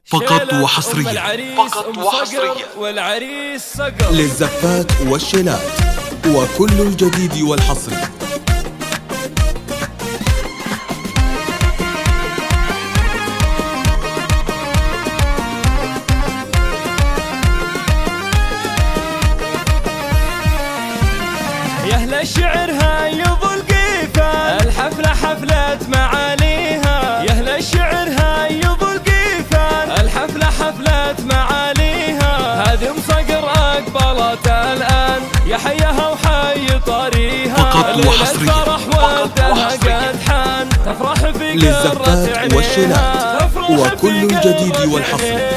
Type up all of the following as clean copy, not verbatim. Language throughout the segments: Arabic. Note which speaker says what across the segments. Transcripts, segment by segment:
Speaker 1: فقط وحصريا
Speaker 2: والعريس صقر
Speaker 1: للزفات والشيلات وكل الجديد والحصري.
Speaker 2: يا أهل الشعر هاي ضلقيفة، الحفلة حفلة معاليها. يا أهل الشعر هاي ضلقيفة، الحفلة حفلة معاليها. هذه صقر أقبلت الآن، يا حيها وحي طريها.
Speaker 1: فقط وحصريا
Speaker 2: الفرح والدها قد حان، تفرح في
Speaker 1: للزفات والشيلات وكل الجديد والحصري.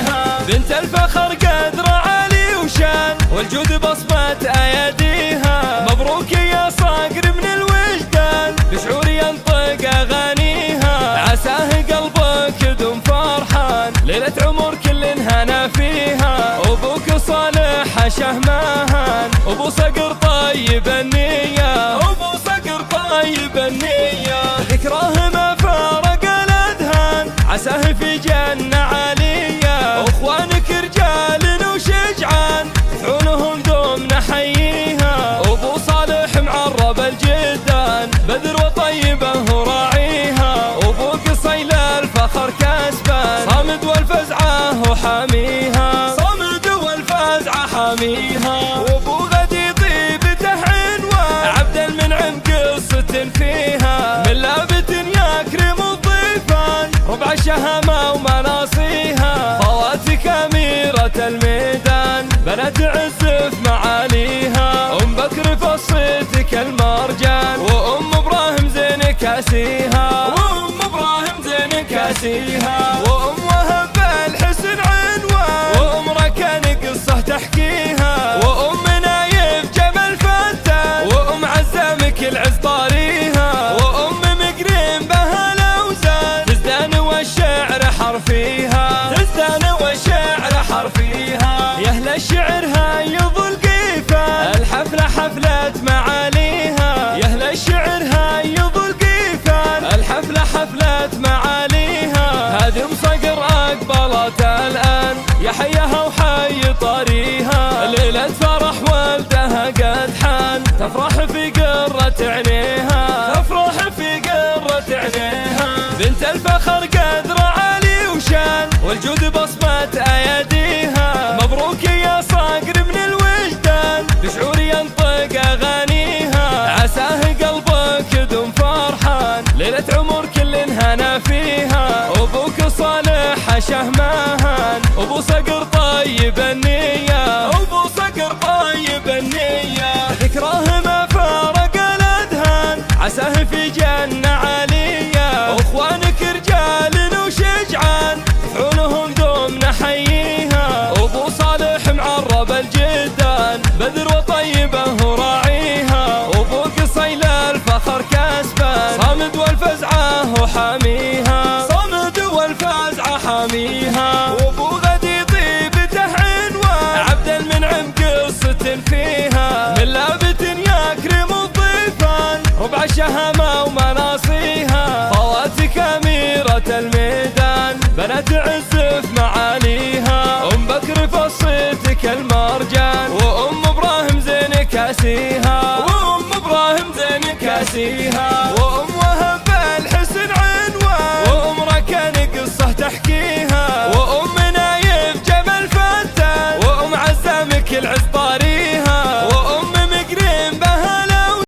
Speaker 2: بنت الفخر قدر عالي وشان، والجود بصمة أيديها. مبروك يا صقر من الوجدان، بشعور ينطق أغانيها. عساه قلبك يدوم فرحان، ليلة عمر كل هنا فيها. أبوك صالح حشه ماهان، أبو صقر طيب النية. أبو صقر طيب النية، ذكراه ما فارق الأذهان. عساه في جنة عالية، أخوانك رجال وشجعان، يدفعونهم دوم نحييها. أبو صالح معرب الجدان، بدر وطيبه وراعيها. أبوك صيل الفخر كسبان، صامد والفزعة وحاميها. صامد والفزعة حاميها. وأبو غدي طيبته عنوان، عبد المنعم قصة فيها. من لابت يكرم الضيفان، ربع الشهامة ومناصيها. خواتك أميرة الميدان، بنات عزف معاليها. أم بكر فصيتك المرجان، وأم إبراهيم زين كاسيها. وأم إبراهيم زين كاسيها. وأم وهب الحسن عنوان، وأم ركان قصة تحكيها. وأم نايف جمل فتان، وأم عزامك العز طاريها. وأم مقرين بها الأوزان، تزدان والشعر حرفيها. تزدان والشعر حرفيها. يا أهل الشعر هاي ضلقيفة، الحفلة حفلة معاليها. يا أهل الشعر هاي ضلقيفة، الحفلة حفلة معاليها. هذه صقر أقبلت الآن، يا حيها وحي طريها. ليلة فرح والدها قد حان، تفرح في قرة عينيها. تفرح في قرة عينيها. بنت الفخر قدر عالي وشان، والجود بصمة أيديها. مبروك يا صقر من الوجدان، بشعور ينطق أغانيها. عساه قلبك يدوم فرحان، ليلة عمر كل هنا فيها. أبوك صالح حشه ماهان، أبو صقر طيب النية. أبو صقر طيب النية، ذكراه ما فارق الأذهان. عساه في جنة عالية، أخوانك رجال وشجعان، يدفعونهم دوم نحييها. أبو صالح معرب الجدان، بدر وطيبه وراعيها. أبوك صيل الفخر كسبان، صامد والفزعة وحاميها. صامد والفزعة حاميها. وأبو غدي طيبته عنوان، عبد المنعم قصة فيها. من لابت يكرم الضيفان، ربع الشهامة ومناصيها. خواتك أميرة الميدان، بنات عزف معاليها. أم بكر فصيتك المرجان، وأم إبراهيم زين كاسيها. وأم إبراهيم زين كاسيها.